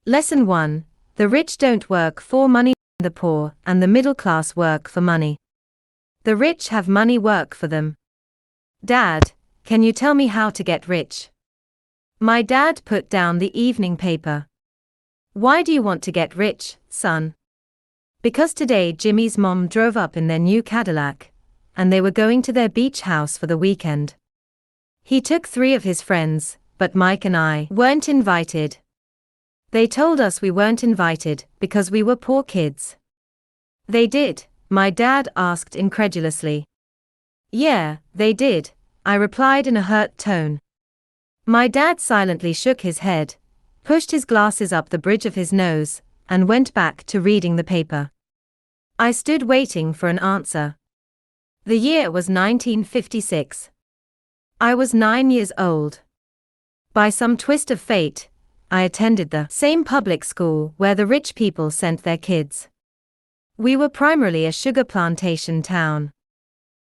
Lesson 1. The rich don't work for money, the poor and the middle class work for money. The rich have money work for them. Dad, can you tell me how to get rich? My dad put down the evening paper. Why do you want to get rich, son? Because today Jimmy's mom drove up in their new Cadillac, and they were going to their beach house for the weekend. He took 3 of his friends, but Mike and I weren't invited. They told us we weren't invited because we were poor kids. They did? My dad asked incredulously. Yeah, they did, I replied in a hurt tone. My dad silently shook his head, pushed his glasses up the bridge of his nose, and went back to reading the paper. I stood waiting for an answer. The year was 1956. I was 9 years old. By some twist of fate, I attended the same public school where the rich people sent their kids. We were primarily a sugar plantation town.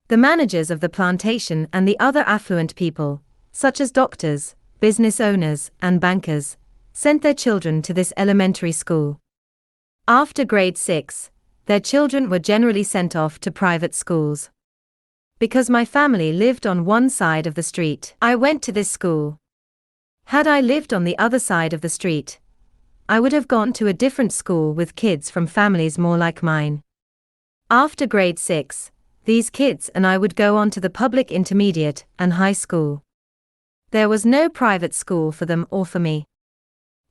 The managers of the plantation and the other affluent people, such as doctors, business owners, and bankers, sent their children to this elementary school. After grade 6, their children were generally sent off to private schools. Because my family lived on one side of the street, I went to this school. Had I lived on the other side of the street, I would have gone to a different school with kids from families more like mine. After grade 6, these kids and I would go on to the public intermediate and high school. There was no private school for them or for me.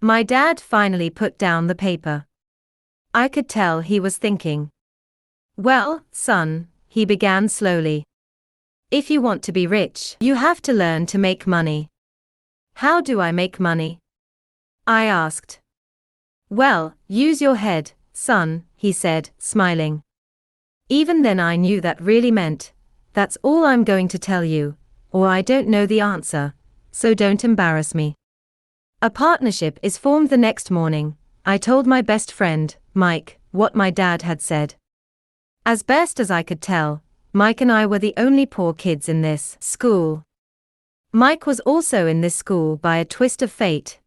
My dad finally put down the paper. I could tell he was thinking. Well, son, he began slowly. If you want to be rich, you have to learn to make money. How do I make money? I asked. Well, use your head, son, he said, smiling. Even then I knew that really meant, that's all I'm going to tell you, or I don't know the answer, so don't embarrass me. A partnership is formed the next morning. I told my best friend, Mike, what my dad had said. As best as I could tell, Mike and I were the only poor kids in this school. Mike was also in this school by a twist of fate.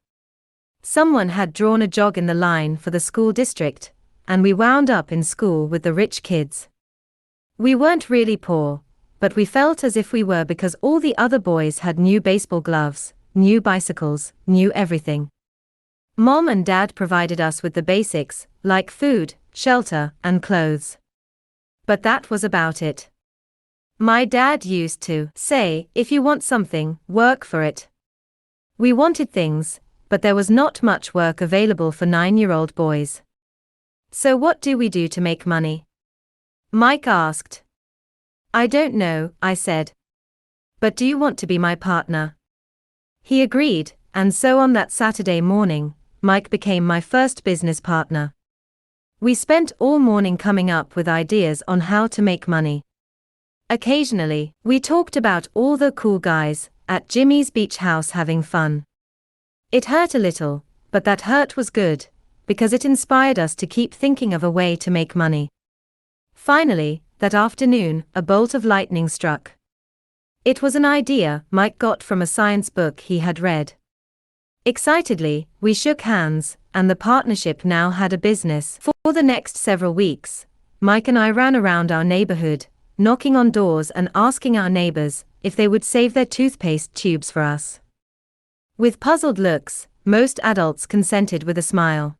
Someone had drawn a jog in the line for the school district, and we wound up in school with the rich kids. We weren't really poor, but we felt as if we were because all the other boys had new baseball gloves, new bicycles, new everything. Mom and Dad provided us with the basics, like food, shelter, and clothes. But that was about it. My dad used to say, if you want something, work for it. We wanted things, but there was not much work available for 9-year-old boys. So what do we do to make money? Mike asked. I don't know, I said. But do you want to be my partner? He agreed, and so on that Saturday morning, Mike became my first business partner. We spent all morning coming up with ideas on how to make money. Occasionally, we talked about all the cool guys at Jimmy's beach house having fun. It hurt a little, but that hurt was good, because it inspired us to keep thinking of a way to make money. Finally, that afternoon, a bolt of lightning struck. It was an idea Mike got from a science book he had read. Excitedly, we shook hands, and the partnership now had a business. For the next several weeks, Mike and I ran around our neighborhood, knocking on doors and asking our neighbors if they would save their toothpaste tubes for us. With puzzled looks, most adults consented with a smile.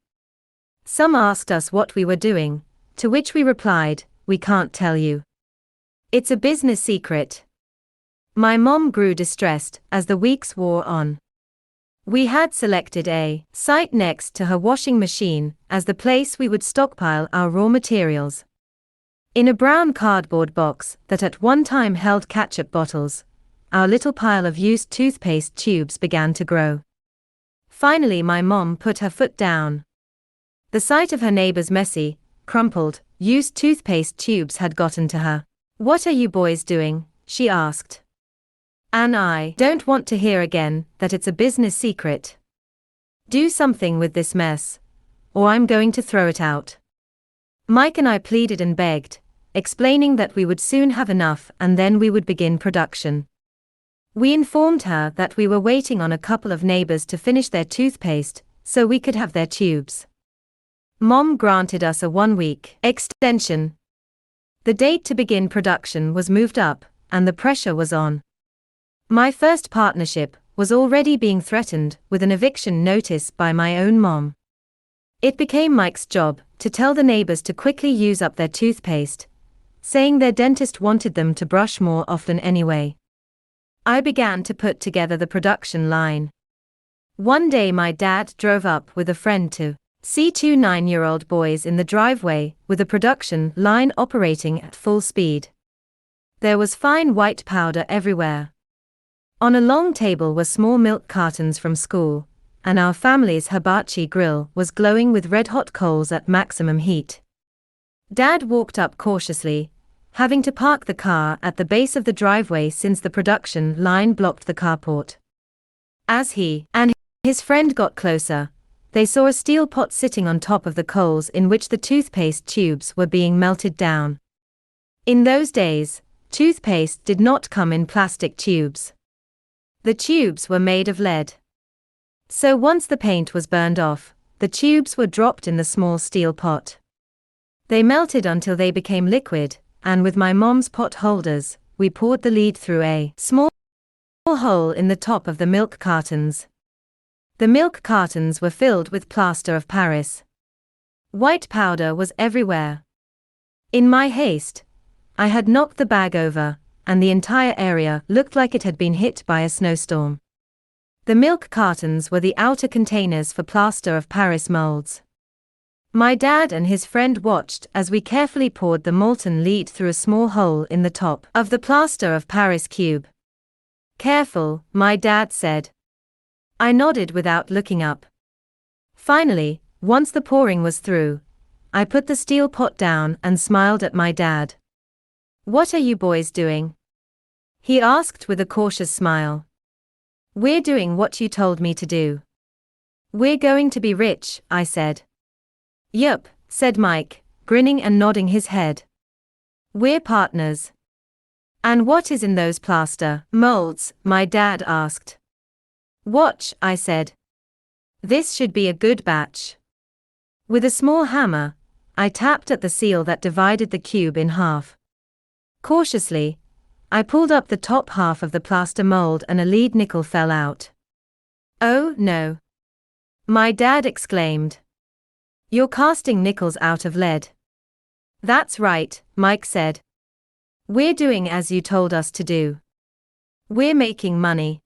Some asked us what we were doing, to which we replied, we can't tell you. It's a business secret. My mom grew distressed as the weeks wore on. We had selected a site next to her washing machine as the place we would stockpile our raw materials. In a brown cardboard box that at one time held ketchup bottles, our little pile of used toothpaste tubes began to grow. Finally my mom put her foot down. The sight of her neighbor's messy, crumpled, used toothpaste tubes had gotten to her. What are you boys doing? She asked. And I don't want to hear again that it's a business secret. Do something with this mess, or I'm going to throw it out. Mike and I pleaded and begged, explaining that we would soon have enough and then we would begin production. We informed her that we were waiting on a couple of neighbors to finish their toothpaste, so we could have their tubes. Mom granted us a 1-week extension. The date to begin production was moved up, and the pressure was on. My first partnership was already being threatened with an eviction notice by my own mom. It became Mike's job to tell the neighbors to quickly use up their toothpaste, saying their dentist wanted them to brush more often anyway. I began to put together the production line. One day my dad drove up with a friend to see 2 9-year-old boys in the driveway with a production line operating at full speed. There was fine white powder everywhere. On a long table were small milk cartons from school, and our family's hibachi grill was glowing with red-hot coals at maximum heat. Dad walked up cautiously, having to park the car at the base of the driveway since the production line blocked the carport. As he and his friend got closer, they saw a steel pot sitting on top of the coals in which the toothpaste tubes were being melted down. In those days, toothpaste did not come in plastic tubes. The tubes were made of lead. So once the paint was burned off, the tubes were dropped in the small steel pot. They melted until they became liquid, and with my mom's pot holders, we poured the lead through a small hole in the top of the milk cartons. The milk cartons were filled with plaster of Paris. White powder was everywhere. In my haste, I had knocked the bag over, and the entire area looked like it had been hit by a snowstorm. The milk cartons were the outer containers for plaster of Paris molds. My dad and his friend watched as we carefully poured the molten lead through a small hole in the top of the plaster of Paris cube. "Careful," my dad said. I nodded without looking up. Finally, once the pouring was through, I put the steel pot down and smiled at my dad. "What are you boys doing?" he asked with a cautious smile. "We're doing what you told me to do. We're going to be rich," I said. "Yup," said Mike, grinning and nodding his head. "We're partners." "And what is in those plaster molds?" my dad asked. "Watch," I said. "This should be a good batch." With a small hammer, I tapped at the seal that divided the cube in half. Cautiously, I pulled up the top half of the plaster mold and a lead nickel fell out. "Oh, no!" my dad exclaimed. "You're casting nickels out of lead." "That's right," Mike said. "We're doing as you told us to do. We're making money."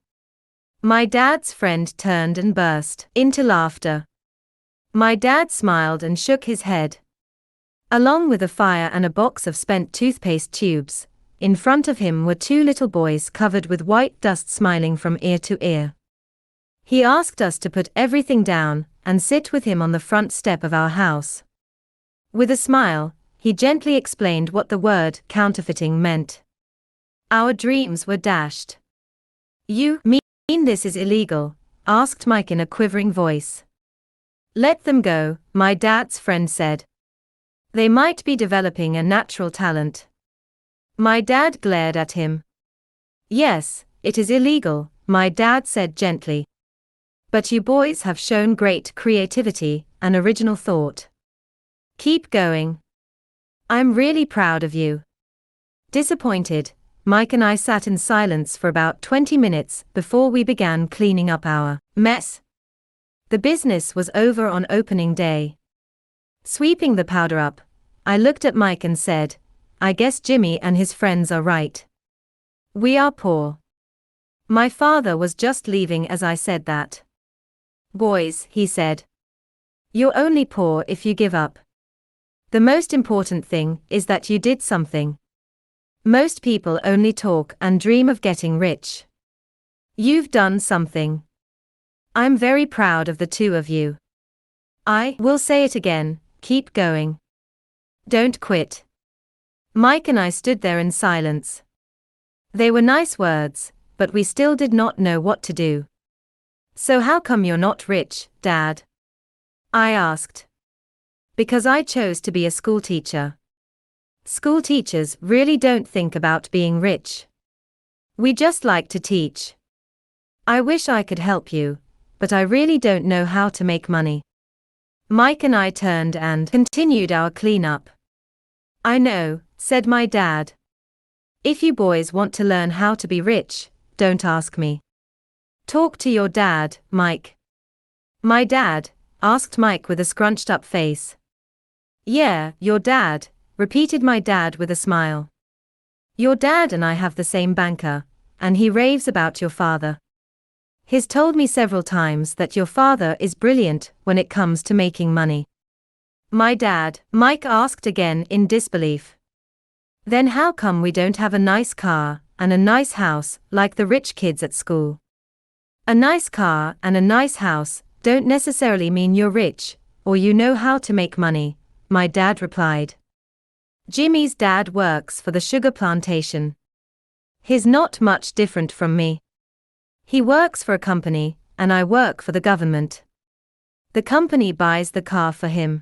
My dad's friend turned and burst into laughter. My dad smiled and shook his head. Along with a fire and a box of spent toothpaste tubes, in front of him were 2 little boys covered with white dust smiling from ear to ear. He asked us to put everything down and sit with him on the front step of our house. With a smile, he gently explained what the word counterfeiting meant. Our dreams were dashed. "You mean this is illegal?" asked Mike in a quivering voice. "Let them go," my dad's friend said. "They might be developing a natural talent." My dad glared at him. "Yes, it is illegal," my dad said gently. "But you boys have shown great creativity and original thought. Keep going. I'm really proud of you." Disappointed, Mike and I sat in silence for about 20 minutes before we began cleaning up our mess. The business was over on opening day. Sweeping the powder up, I looked at Mike and said, "I guess Jimmy and his friends are right. We are poor." My father was just leaving as I said that. "Boys," he said, "you're only poor if you give up. The most important thing is that you did something. Most people only talk and dream of getting rich. You've done something. I'm very proud of the 2 of you. I will say it again, keep going. Don't quit." Mike and I stood there in silence. They were nice words, but we still did not know what to do. "So how come you're not rich, Dad?" I asked. "Because I chose to be a schoolteacher. School teachers really don't think about being rich. We just like to teach. I wish I could help you, but I really don't know how to make money. Mike and I turned and continued our cleanup. I know, said my dad. If you boys want to learn how to be rich, don't ask me. Talk to your dad, Mike. My dad? Asked Mike with a scrunched up face. Yeah, your dad, repeated my dad with a smile. Your dad and I have the same banker, and he raves about your father. He's told me several times that your father is brilliant when it comes to making money. My dad, Mike asked again in disbelief. Then how come we don't have a nice car and a nice house like the rich kids at school? A nice car and a nice house don't necessarily mean you're rich, or you know how to make money, my dad replied. Jimmy's dad works for the sugar plantation. He's not much different from me. He works for a company, and I work for the government. The company buys the car for him.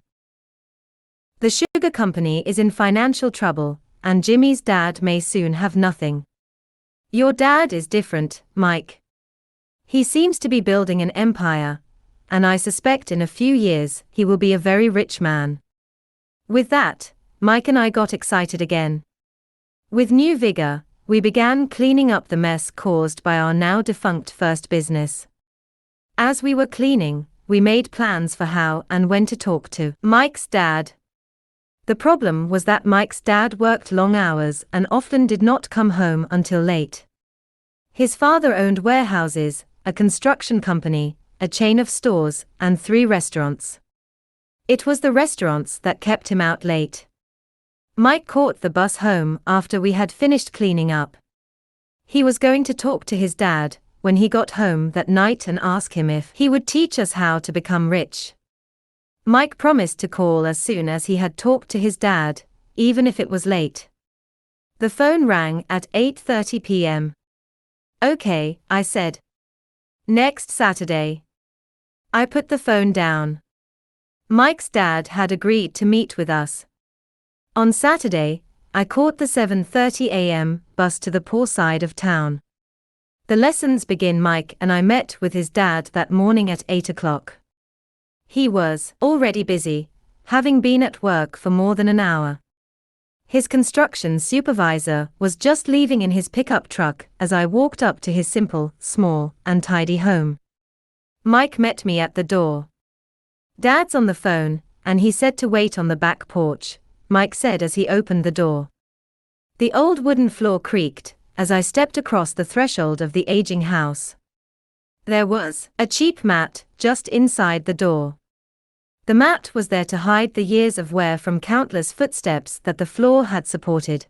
The sugar company is in financial trouble, and Jimmy's dad may soon have nothing. Your dad is different, Mike. He seems to be building an empire, and I suspect in a few years he will be a very rich man. With that, Mike and I got excited again. With new vigor, we began cleaning up the mess caused by our now defunct first business. As we were cleaning, we made plans for how and when to talk to Mike's dad. The problem was that Mike's dad worked long hours and often did not come home until late. His father owned warehouses, a construction company, a chain of stores, and 3 restaurants. It was the restaurants that kept him out late. Mike caught the bus home after we had finished cleaning up. He was going to talk to his dad when he got home that night and ask him if he would teach us how to become rich. Mike promised to call as soon as he had talked to his dad, even if it was late. The phone rang at 8:30 p.m. Okay, I said. Next Saturday. I put the phone down. Mike's dad had agreed to meet with us. On Saturday, I caught the 7:30 a.m. bus to the poor side of town. The lessons begin. Mike and I met with his dad that morning at 8 o'clock. He was already busy, having been at work for more than an hour. His construction supervisor was just leaving in his pickup truck as I walked up to his simple, small, and tidy home. Mike met me at the door. Dad's on the phone, and he said to wait on the back porch, Mike said as he opened the door. The old wooden floor creaked as I stepped across the threshold of the aging house. There was a cheap mat just inside the door. The mat was there to hide the years of wear from countless footsteps that the floor had supported.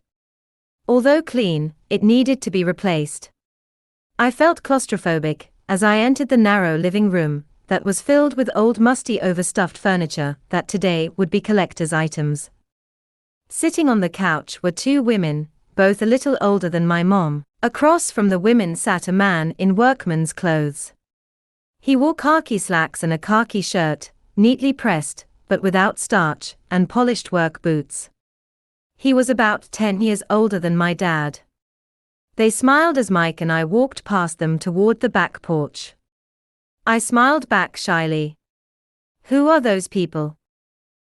Although clean, it needed to be replaced. I felt claustrophobic as I entered the narrow living room that was filled with old musty overstuffed furniture that today would be collector's items. Sitting on the couch were 2 women, both a little older than my mom. Across from the women sat a man in workman's clothes. He wore khaki slacks and a khaki shirt, neatly pressed, but without starch, and polished work boots. He was about 10 years older than my dad. They smiled as Mike and I walked past them toward the back porch. I smiled back shyly. Who are those people?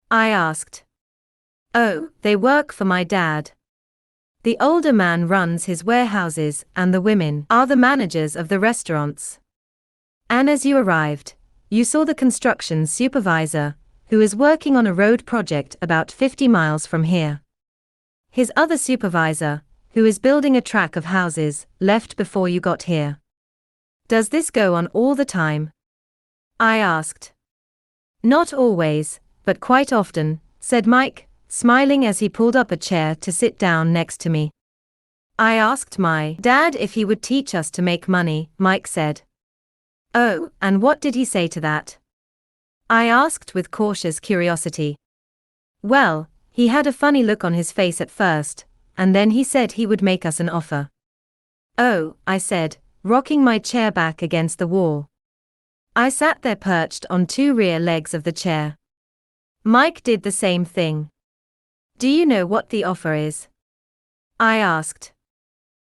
I asked. Oh, they work for my dad. The older man runs his warehouses and the women are the managers of the restaurants. And as you arrived, you saw the construction supervisor, who is working on a road project about 50 miles from here. His other supervisor, who is building a track of houses, left before you got here. Does this go on all the time? I asked. Not always, but quite often, said Mike, smiling as he pulled up a chair to sit down next to me. I asked my dad if he would teach us to make money, Mike said. Oh, and what did he say to that? I asked with cautious curiosity. Well, he had a funny look on his face at first, and then he said he would make us an offer. Oh, I said, rocking my chair back against the wall. I sat there perched on 2 rear legs of the chair. Mike did the same thing. Do you know what the offer is? I asked.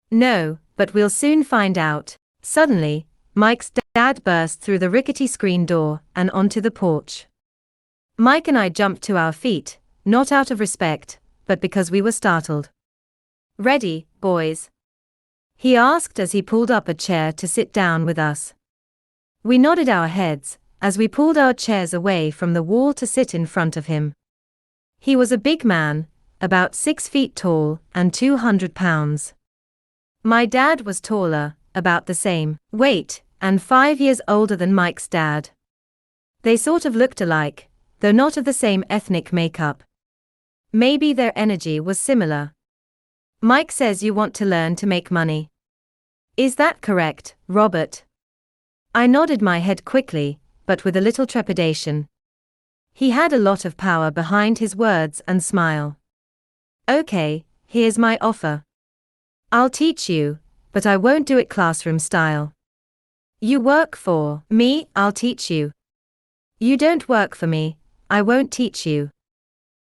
No, but we'll soon find out. Suddenly, Mike's Dad burst through the rickety screen door and onto the porch. Mike and I jumped to our feet, not out of respect, but because we were startled. "Ready, boys?" he asked as he pulled up a chair to sit down with us. We nodded our heads as we pulled our chairs away from the wall to sit in front of him. He was a big man, about 6 feet tall and 200 pounds. My dad was taller, about the same weight, and 5 years older than Mike's dad. They sort of looked alike, though not of the same ethnic makeup. Maybe their energy was similar. "Mike says you want to learn to make money. Is that correct, Robert?" I nodded my head quickly, but with a little trepidation. He had a lot of power behind his words and smile. "Okay, here's my offer. I'll teach you, but I won't do it classroom style. You work for me, I'll teach you. You don't work for me, I won't teach you.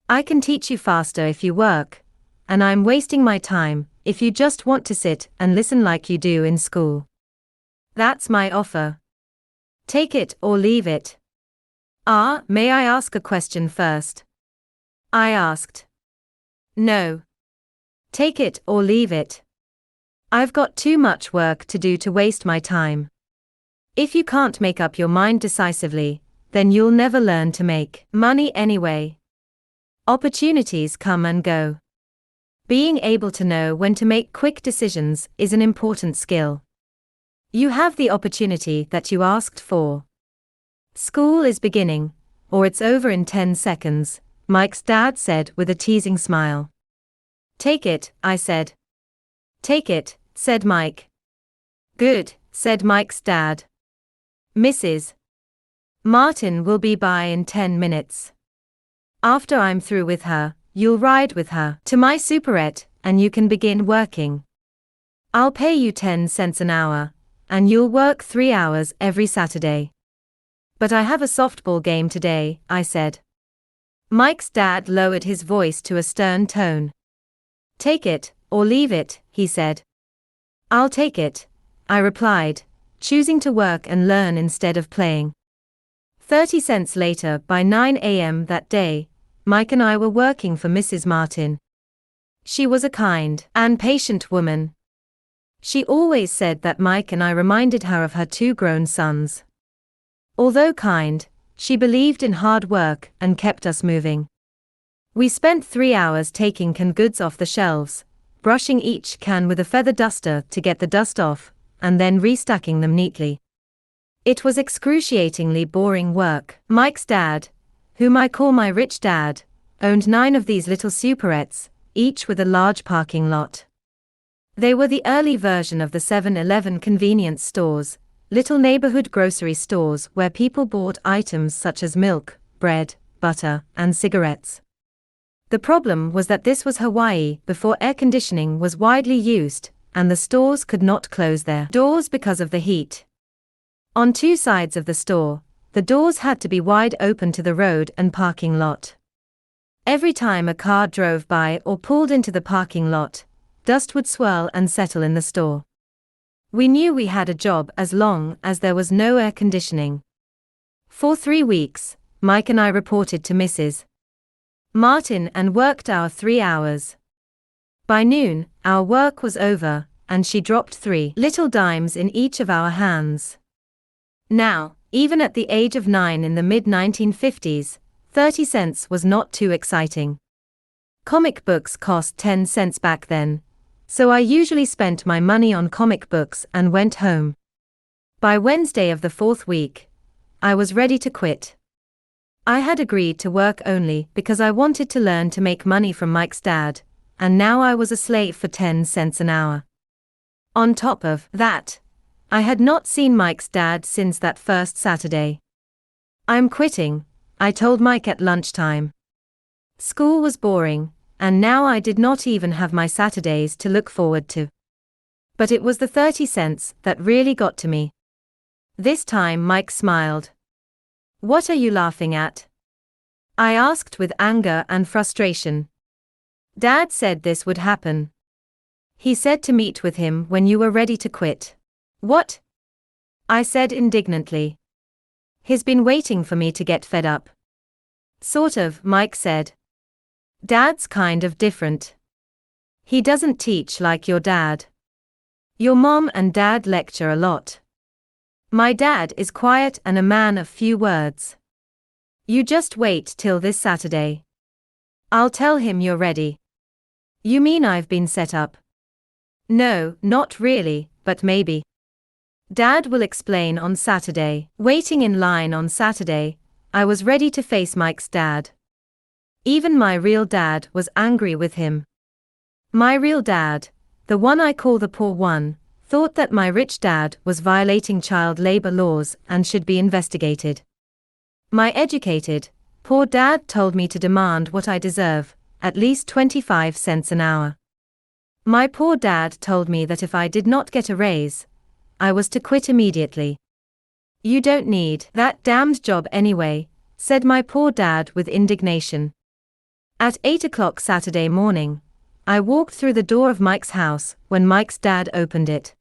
I can teach you faster if you work, and I'm wasting my time if you just want to sit and listen like you do in school. That's my offer. Take it or leave it." May I ask a question first?" I asked. "No. Take it or leave it. I've got too much work to do to waste my time. If you can't make up your mind decisively, then you'll never learn to make money anyway. Opportunities come and go. Being able to know when to make quick decisions is an important skill. You have the opportunity that you asked for. School is beginning, or it's over in 10 seconds, Mike's dad said with a teasing smile. "Take it," I said. "Take it," said Mike. "Good," said Mike's dad. "Mrs. Martin will be by in 10 minutes. After I'm through with her, you'll ride with her to my superette, and you can begin working. I'll pay you 10 cents an hour, and you'll work 3 hours every Saturday." "But I have a softball game today," I said. Mike's dad lowered his voice to a stern tone. "Take it, or leave it," he said. "I'll take it," I replied, choosing to work and learn instead of playing. 30 cents later, by 9 a.m. that day, Mike and I were working for Mrs. Martin. She was a kind and patient woman. She always said that Mike and I reminded her of her 2 grown sons. Although kind, she believed in hard work and kept us moving. We spent 3 hours taking canned goods off the shelves, brushing each can with a feather duster to get the dust off, and then restacking them neatly. It was excruciatingly boring work. Mike's dad, whom I call my rich dad, owned 9 of these little superettes, each with a large parking lot. They were the early version of the 7-Eleven convenience stores, little neighborhood grocery stores where people bought items such as milk, bread, butter, and cigarettes. The problem was that this was Hawaii before air conditioning was widely used, and the stores could not close their doors because of the heat. On 2 sides of the store, the doors had to be wide open to the road and parking lot. Every time a car drove by or pulled into the parking lot, dust would swirl and settle in the store. We knew we had a job as long as there was no air conditioning. For 3 weeks, Mike and I reported to Mrs. Martin and worked our 3 hours. By noon, our work was over, and she dropped 3 little dimes in each of our hands. Now, even at the age of 9 in the mid-1950s, 30 cents was not too exciting. Comic books cost 10 cents back then, so I usually spent my money on comic books and went home. By Wednesday of the 4th week, I was ready to quit. I had agreed to work only because I wanted to learn to make money from Mike's dad, and now I was a slave for 10 cents an hour. On top of that, I had not seen Mike's dad since that first Saturday. "I'm quitting," I told Mike at lunchtime. School was boring, and now I did not even have my Saturdays to look forward to. But it was the 30 cents that really got to me. This time Mike smiled. "What are you laughing at?" I asked with anger and frustration. "Dad said this would happen. He said to meet with him when you were ready to quit." "What?" I said indignantly. He's been waiting for me to get fed up. Sort of, Mike said. Dad's kind of different. He doesn't teach like your dad. Your mom and dad lecture a lot. My dad is quiet and a man of few words. You just wait till this Saturday. I'll tell him you're ready. You mean I've been set up? No, not really, but maybe. Dad will explain on Saturday. Waiting in line on Saturday, I was ready to face Mike's dad. Even my real dad was angry with him. My real dad, the one I call the poor one, thought that my rich dad was violating child labor laws and should be investigated. My educated, poor dad told me to demand what I deserve, at least 25 cents an hour. My poor dad told me that if I did not get a raise, I was to quit immediately. You don't need that damned job anyway, said my poor dad with indignation. At 8 o'clock Saturday morning, I walked through the door of Mike's house when Mike's dad opened it.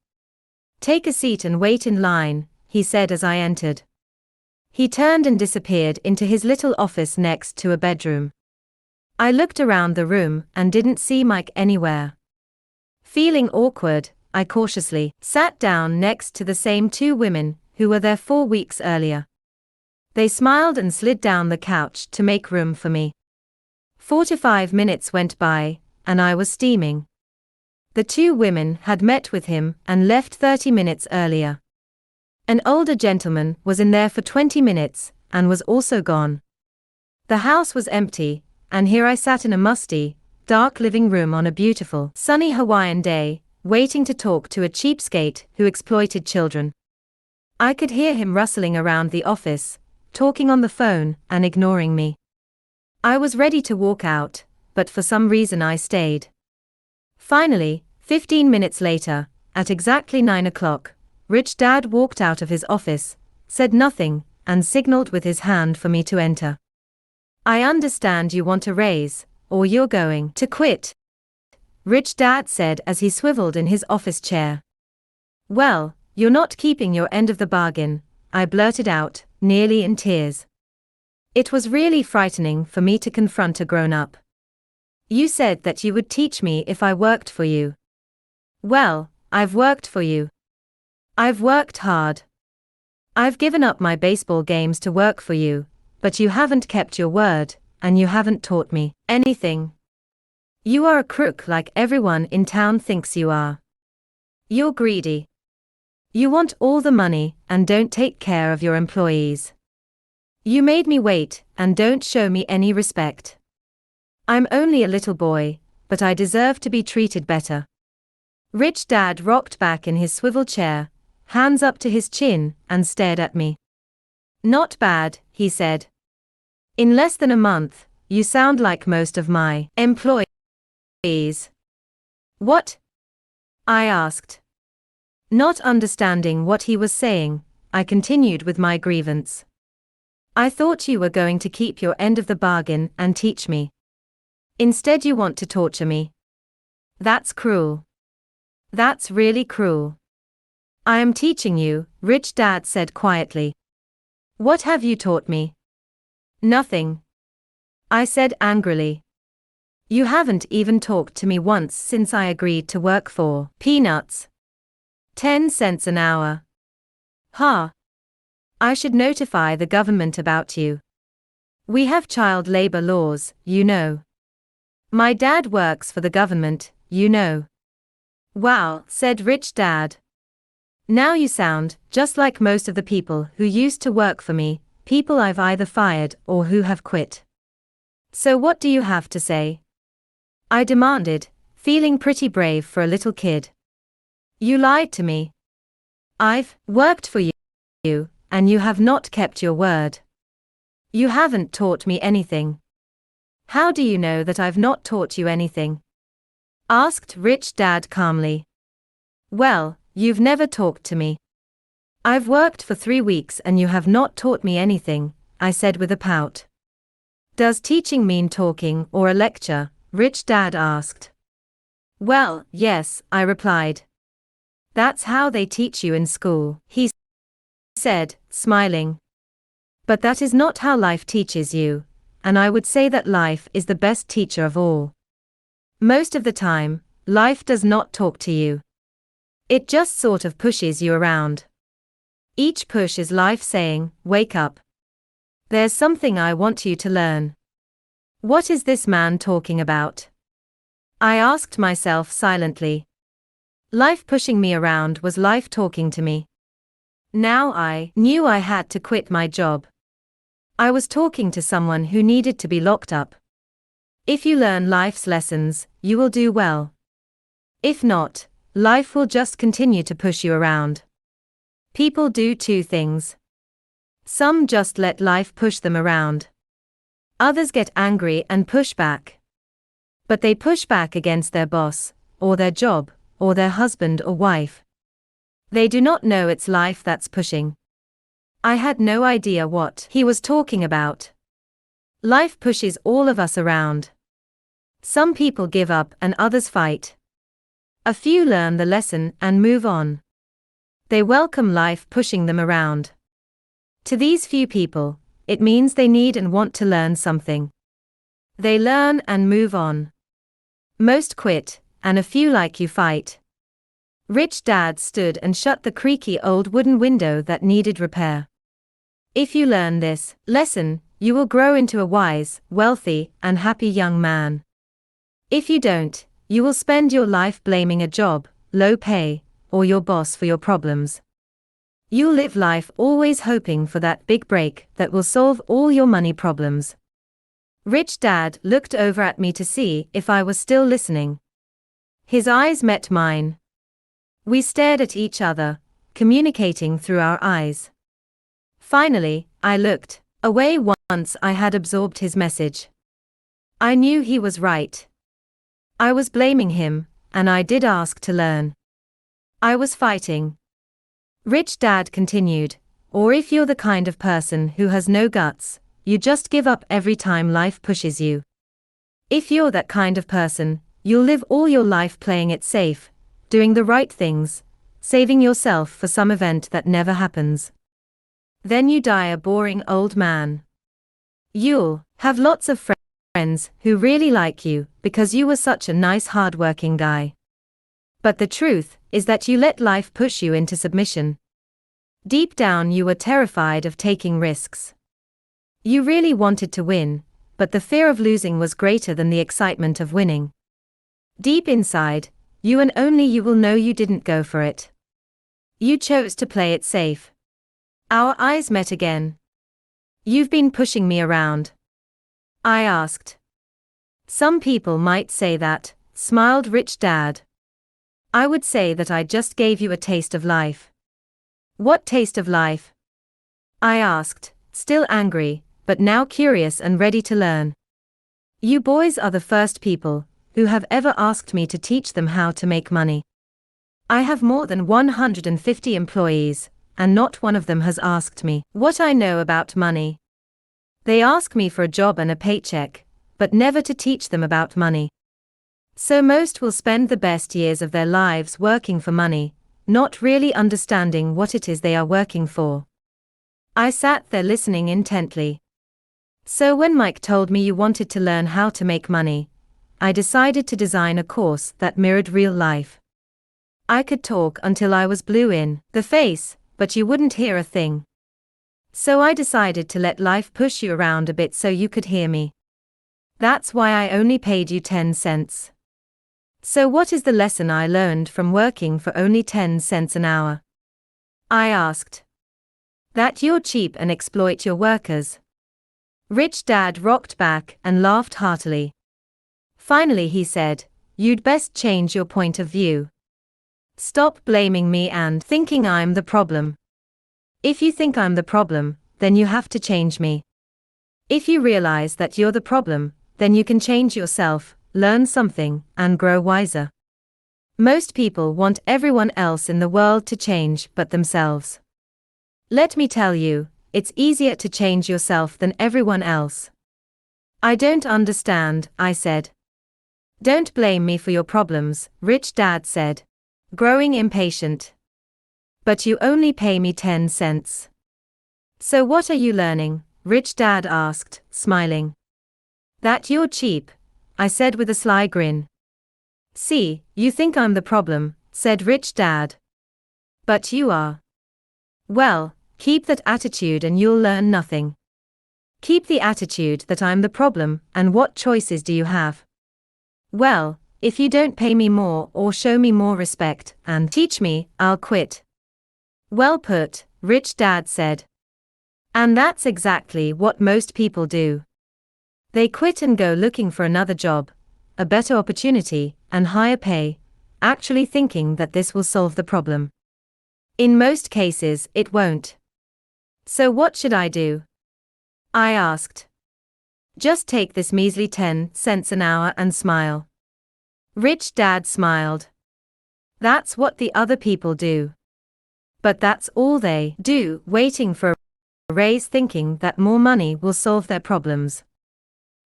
Take a seat and wait in line, he said as I entered. He turned and disappeared into his little office next to a bedroom. I looked around the room and didn't see Mike anywhere. Feeling awkward, I cautiously sat down next to the same two women who were there 4 weeks earlier. They smiled and slid down the couch to make room for me. 45 minutes went by, and I was steaming. The two women had met with him and left 30 minutes earlier. An older gentleman was in there for 20 minutes and was also gone. The house was empty, and here I sat in a musty, dark living room on a beautiful, sunny Hawaiian day, waiting to talk to a cheapskate who exploited children. I could hear him rustling around the office, talking on the phone and ignoring me. I was ready to walk out, but for some reason I stayed. Finally, 15 minutes later, at exactly 9 o'clock, Rich Dad walked out of his office, said nothing, and signaled with his hand for me to enter. I understand you want a raise, or you're going to quit, Rich Dad said as he swiveled in his office chair. Well, you're not keeping your end of the bargain, I blurted out, nearly in tears. It was really frightening for me to confront a grown-up. You said that you would teach me if I worked for you. Well, I've worked for you. I've worked hard. I've given up my baseball games to work for you, but you haven't kept your word, and you haven't taught me anything. You are a crook like everyone in town thinks you are. You're greedy. You want all the money and don't take care of your employees. You made me wait and don't show me any respect. I'm only a little boy, but I deserve to be treated better. Rich Dad rocked back in his swivel chair, hands up to his chin, and stared at me. Not bad, he said. In less than a month, you sound like most of my employees. What? I asked. Not understanding what he was saying, I continued with my grievance. I thought you were going to keep your end of the bargain and teach me. Instead you want to torture me. That's cruel. That's really cruel. I am teaching you, Rich Dad said quietly. What have you taught me? Nothing. I said angrily. You haven't even talked to me once since I agreed to work for peanuts. 10 cents an hour. Ha! I should notify the government about you. We have child labor laws, you know. My dad works for the government, you know. Wow, said Rich Dad. Now you sound just like most of the people who used to work for me, people I've either fired or who have quit. So what do you have to say? I demanded, feeling pretty brave for a little kid. You lied to me. I've worked for you, and you have not kept your word. You haven't taught me anything. How do you know that I've not taught you anything? Asked Rich Dad calmly. Well, you've never talked to me. I've worked for 3 weeks and you have not taught me anything, I said with a pout. Does teaching mean talking or a lecture? Rich Dad asked. Well, yes, I replied. That's how they teach you in school, he said, smiling. But that is not how life teaches you, and I would say that life is the best teacher of all. Most of the time, life does not talk to you. It just sort of pushes you around. Each push is life saying, wake up. There's something I want you to learn. What is this man talking about? I asked myself silently. Life pushing me around was life talking to me. Now I knew I had to quit my job. I was talking to someone who needed to be locked up. If you learn life's lessons, you will do well. If not, life will just continue to push you around. People do two things. Some just let life push them around. Others get angry and push back. But they push back against their boss, or their job, or their husband or wife. They do not know it's life that's pushing. I had no idea what he was talking about. Life pushes all of us around. Some people give up and others fight. A few learn the lesson and move on. They welcome life pushing them around. To these few people, it means they need and want to learn something. They learn and move on. Most quit, and a few like you fight. Rich Dad stood and shut the creaky old wooden window that needed repair. If you learn this lesson, you will grow into a wise, wealthy, and happy young man. If you don't, you will spend your life blaming a job, low pay, or your boss for your problems. You'll live life always hoping for that big break that will solve all your money problems. Rich Dad looked over at me to see if I was still listening. His eyes met mine. We stared at each other, communicating through our eyes. Finally, I looked away once I had absorbed his message. I knew he was right. I was blaming him, and I did ask to learn. I was fighting. Rich Dad continued, or if you're the kind of person who has no guts, you just give up every time life pushes you. If you're that kind of person, you'll live all your life playing it safe, doing the right things, saving yourself for some event that never happens. Then you die a boring old man. You'll have lots of friends who really like you because you were such a nice hard-working guy. But the truth is that you let life push you into submission. Deep down you were terrified of taking risks. You really wanted to win, but the fear of losing was greater than the excitement of winning. Deep inside, you and only you will know you didn't go for it. You chose to play it safe. Our eyes met again. You've been pushing me around. I asked. Some people might say that, smiled Rich Dad. I would say that I just gave you a taste of life. What taste of life? I asked, still angry, but now curious and ready to learn. You boys are the first people who have ever asked me to teach them how to make money. I have more than 150 employees, and not one of them has asked me what I know about money. They ask me for a job and a paycheck, but never to teach them about money. So most will spend the best years of their lives working for money, not really understanding what it is they are working for. I sat there listening intently. So when Mike told me you wanted to learn how to make money, I decided to design a course that mirrored real life. I could talk until I was blue in the face, but you wouldn't hear a thing. So I decided to let life push you around a bit so you could hear me. That's why I only paid you 10 cents. So what is the lesson I learned from working for only 10 cents an hour? I asked. That you're cheap and exploit your workers. Rich Dad rocked back and laughed heartily. Finally he said, you'd best change your point of view. Stop blaming me and thinking I'm the problem. If you think I'm the problem, then you have to change me. If you realize that you're the problem, then you can change yourself, learn something, and grow wiser. Most people want everyone else in the world to change but themselves. Let me tell you, it's easier to change yourself than everyone else. I don't understand, I said. Don't blame me for your problems, Rich Dad said, growing impatient. But you only pay me 10 cents. So what are you learning? Rich Dad asked, smiling. That you're cheap, I said with a sly grin. See, you think I'm the problem, said Rich Dad. But you are. Well, keep that attitude and you'll learn nothing. Keep the attitude that I'm the problem, and what choices do you have? Well, if you don't pay me more or show me more respect and teach me, I'll quit. Well put, Rich Dad said. And that's exactly what most people do. They quit and go looking for another job, a better opportunity, and higher pay, actually thinking that this will solve the problem. In most cases, it won't. So what should I do? I asked. Just take this measly 10 cents an hour and smile. Rich Dad smiled. That's what the other people do. But that's all they do, waiting for a raise, thinking that more money will solve their problems.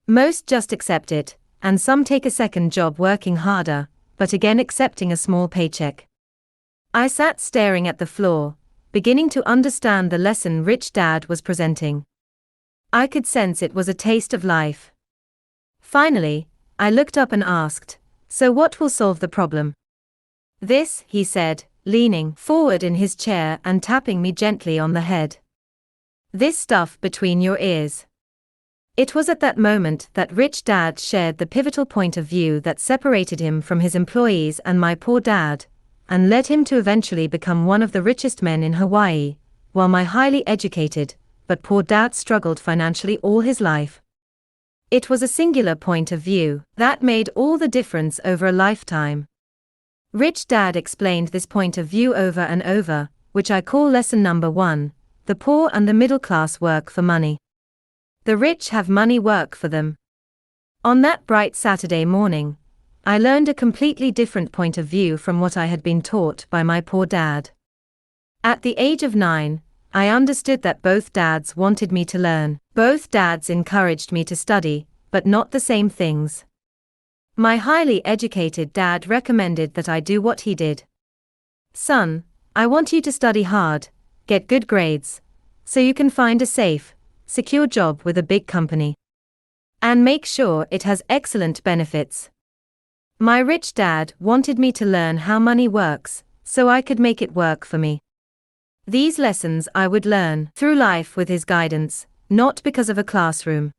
Most just accept it, and some take a second job working harder, but again accepting a small paycheck. I sat staring at the floor, beginning to understand the lesson Rich Dad was presenting. I could sense it was a taste of life. Finally, I looked up and asked, so what will solve the problem? This, he said, leaning forward in his chair and tapping me gently on the head. This stuff between your ears. It was at that moment that Rich Dad shared the pivotal point of view that separated him from his employees and my poor dad, and led him to eventually become one of the richest men in Hawaii, while my highly educated, but poor dad struggled financially all his life. It was a singular point of view that made all the difference over a lifetime. Rich Dad explained this point of view over and over, which I call lesson number 1, the poor and the middle class work for money. The rich have money work for them. On that bright Saturday morning, I learned a completely different point of view from what I had been taught by my poor dad. At the age of 9, I understood that both dads wanted me to learn. Both dads encouraged me to study, but not the same things. My highly educated dad recommended that I do what he did. Son, I want you to study hard, get good grades, so you can find a safe, secure job with a big company. And make sure it has excellent benefits. My rich dad wanted me to learn how money works, so I could make it work for me. These lessons I would learn through life with his guidance, not because of a classroom.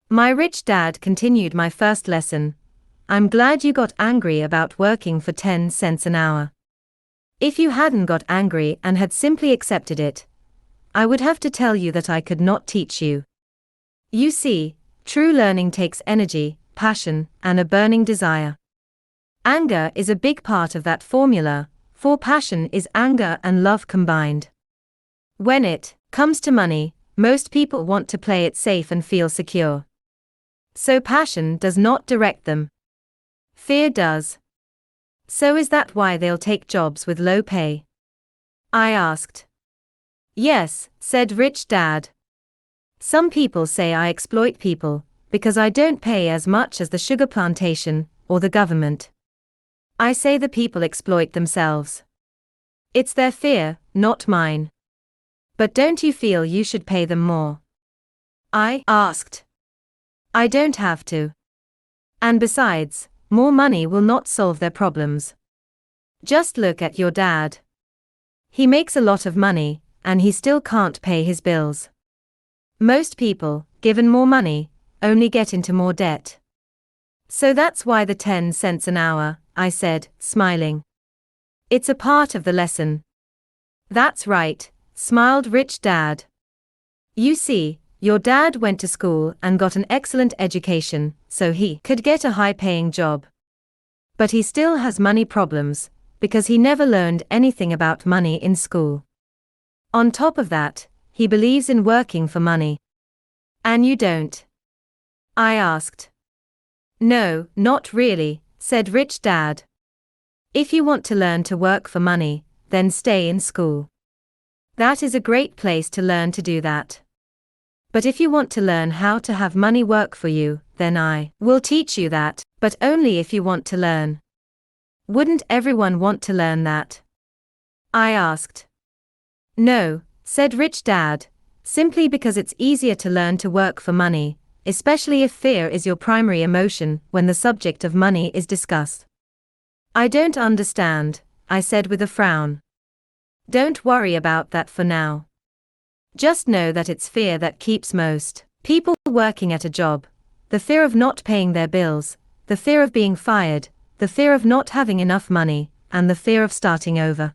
My rich dad continued my first lesson. I'm glad you got angry about working for 10 cents an hour. If you hadn't got angry and had simply accepted it, I would have to tell you that I could not teach you. You see, true learning takes energy, passion, and a burning desire. Anger is a big part of that formula, for passion is anger and love combined. When it comes to money, most people want to play it safe and feel secure. So passion does not direct them. Fear does. So is that why they'll take jobs with low pay? I asked. Yes, said Rich Dad. Some people say I exploit people, because I don't pay as much as the sugar plantation, or the government. I say the people exploit themselves. It's their fear, not mine. But don't you feel you should pay them more? I asked. I don't have to. And besides, more money will not solve their problems. Just look at your dad. He makes a lot of money, and he still can't pay his bills. Most people, given more money, only get into more debt. So that's why the 10 cents an hour, I said, smiling. It's a part of the lesson. That's right, smiled Rich Dad. You see, your dad went to school and got an excellent education, so he could get a high-paying job. But he still has money problems, because he never learned anything about money in school. On top of that, he believes in working for money. And you don't? I asked. No, not really, said Rich Dad. If you want to learn to work for money, then stay in school. That is a great place to learn to do that. But if you want to learn how to have money work for you, then I will teach you that, but only if you want to learn. Wouldn't everyone want to learn that? I asked. No, said Rich Dad, Simply because it's easier to learn to work for money, especially if fear is your primary emotion when the subject of money is discussed. I don't understand, I said with a frown. Don't worry about that for now. Just know that it's fear that keeps most people working at a job. The fear of not paying their bills, the fear of being fired, the fear of not having enough money, and the fear of starting over.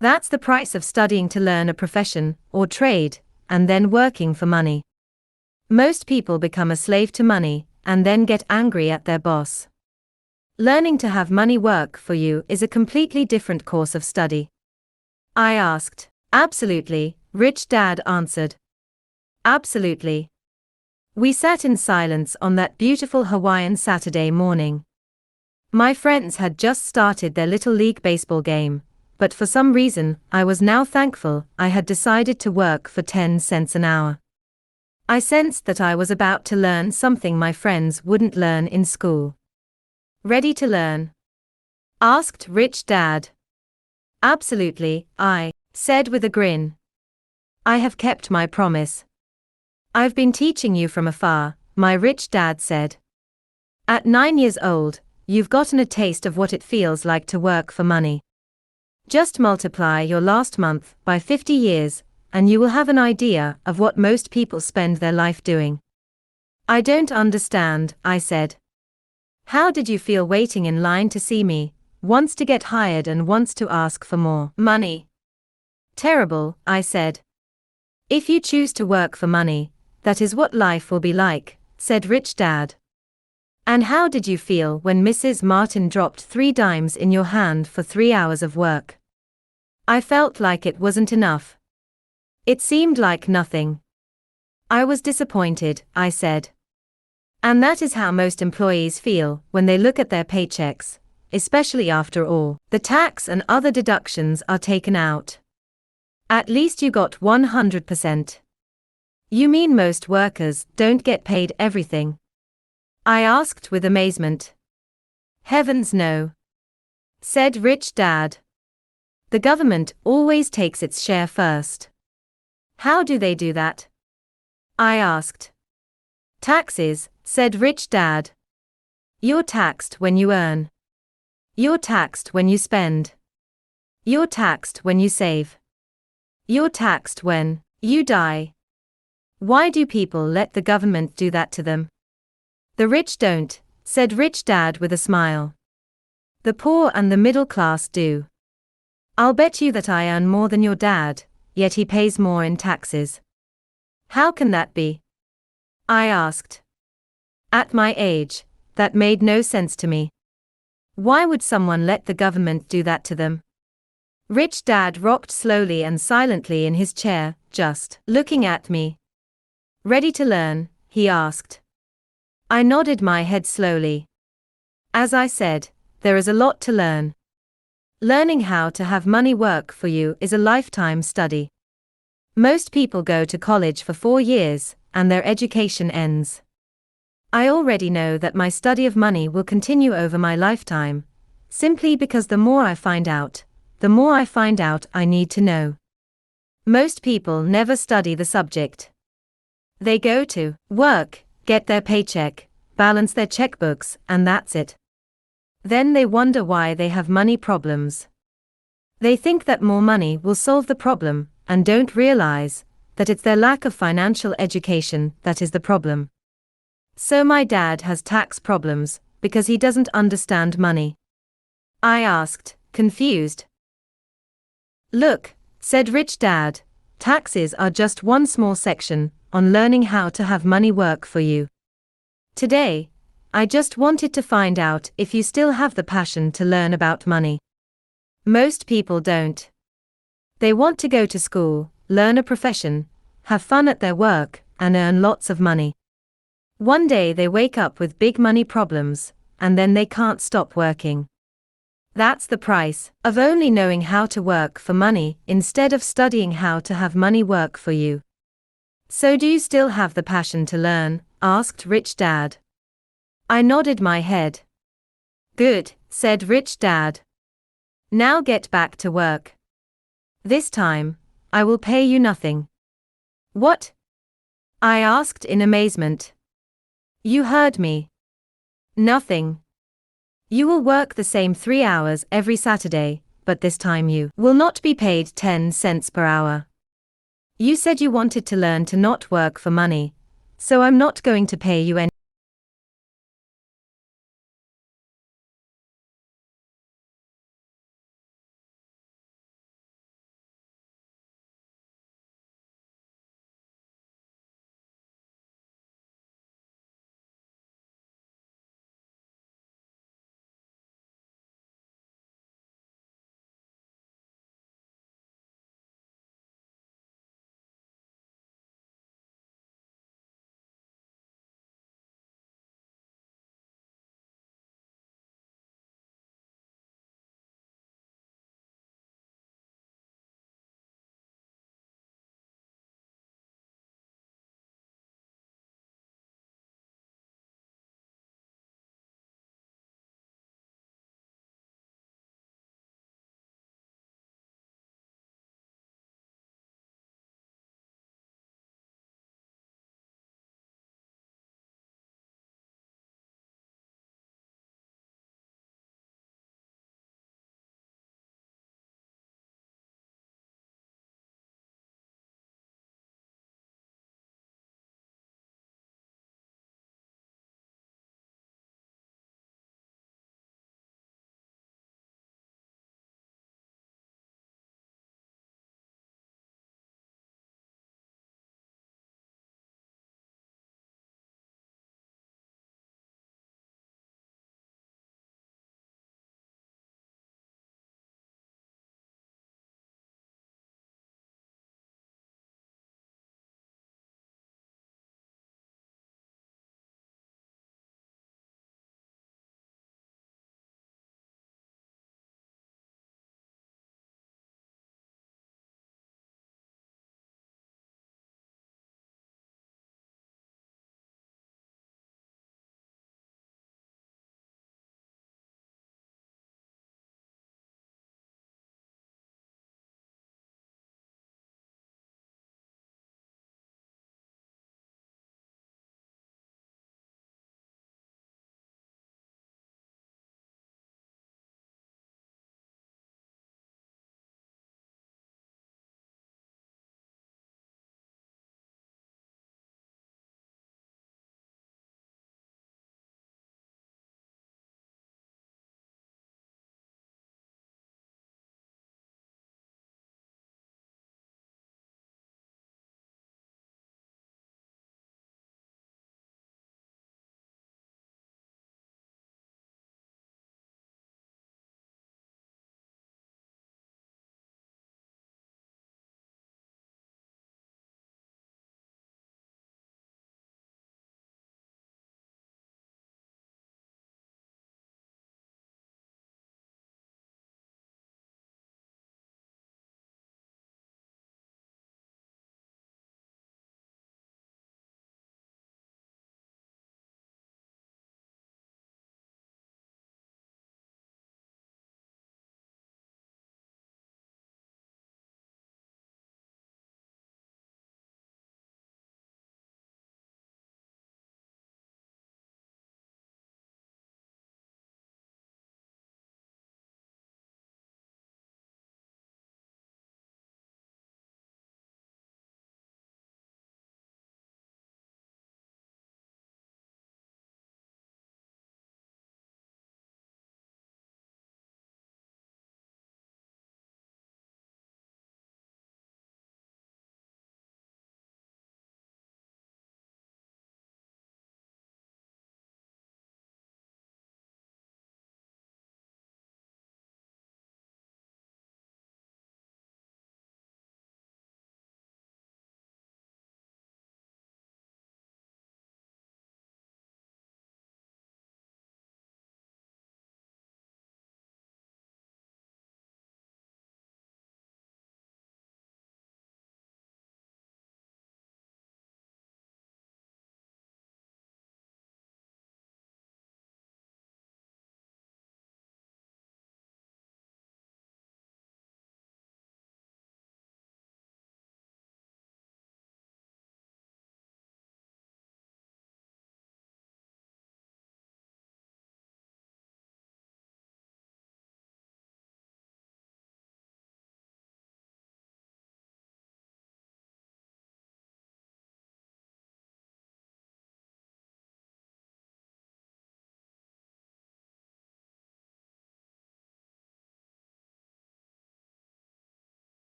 That's the price of studying to learn a profession or trade, and then working for money. Most people become a slave to money, and then get angry at their boss. Learning to have money work for you is a completely different course of study. I asked. Absolutely, Rich Dad answered. Absolutely. We sat in silence on that beautiful Hawaiian Saturday morning. My friends had just started their Little League baseball game, but for some reason, I was now thankful I had decided to work for 10 cents an hour. I sensed that I was about to learn something my friends wouldn't learn in school. Ready to learn? Asked Rich Dad. Absolutely, I said with a grin. I have kept my promise. I've been teaching you from afar, my rich dad said. At 9 years old, you've gotten a taste of what it feels like to work for money. Just multiply your last month by 50 years, and you will have an idea of what most people spend their life doing. I don't understand, I said. How did you feel waiting in line to see me, once to get hired and once to ask for more money? Terrible, I said. If you choose to work for money, that is what life will be like, said Rich Dad. And how did you feel when Mrs. Martin dropped 3 dimes in your hand for 3 hours of work? I felt like it wasn't enough. It seemed like nothing. I was disappointed, I said. And that is how most employees feel when they look at their paychecks, especially after all the tax and other deductions are taken out. At least you got 100%. You mean most workers don't get paid everything? I asked with amazement. Heavens no, said Rich Dad. The government always takes its share first. How do they do that? I asked. Taxes, said Rich Dad. You're taxed when you earn. You're taxed when you spend. You're taxed when you save. You're taxed when you die. Why do people let the government do that to them? The rich don't, said Rich Dad with a smile. The poor and the middle class do. I'll bet you that I earn more than your dad, yet he pays more in taxes. How can that be? I asked. At my age, that made no sense to me. Why would someone let the government do that to them? Rich Dad rocked slowly and silently in his chair, just looking at me. Ready to learn? He asked. I nodded my head slowly. As I said, there is a lot to learn. Learning how to have money work for you is a lifetime study. Most people go to college for 4 years, and their education ends. I already know that my study of money will continue over my lifetime, simply because the more I find out I need to know. Most people never study the subject. They go to work, get their paycheck, balance their checkbooks, and that's it. Then they wonder why they have money problems. They think that more money will solve the problem, and don't realize that it's their lack of financial education that is the problem. So my dad has tax problems, because he doesn't understand money. I asked, confused. Look, said Rich Dad, taxes are just one small section on learning how to have money work for you. Today, I just wanted to find out if you still have the passion to learn about money. Most people don't. They want to go to school, learn a profession, have fun at their work, and earn lots of money. One day they wake up with big money problems, and then they can't stop working. That's the price of only knowing how to work for money instead of studying how to have money work for you. So do you still have the passion to learn? Asked Rich Dad. I nodded my head. Good, said Rich Dad. Now get back to work. This time, I will pay you nothing. What? I asked in amazement. You heard me. Nothing. You will work the same 3 hours every Saturday, but this time you will not be paid 10 cents per hour. You said you wanted to learn to not work for money, so I'm not going to pay you any.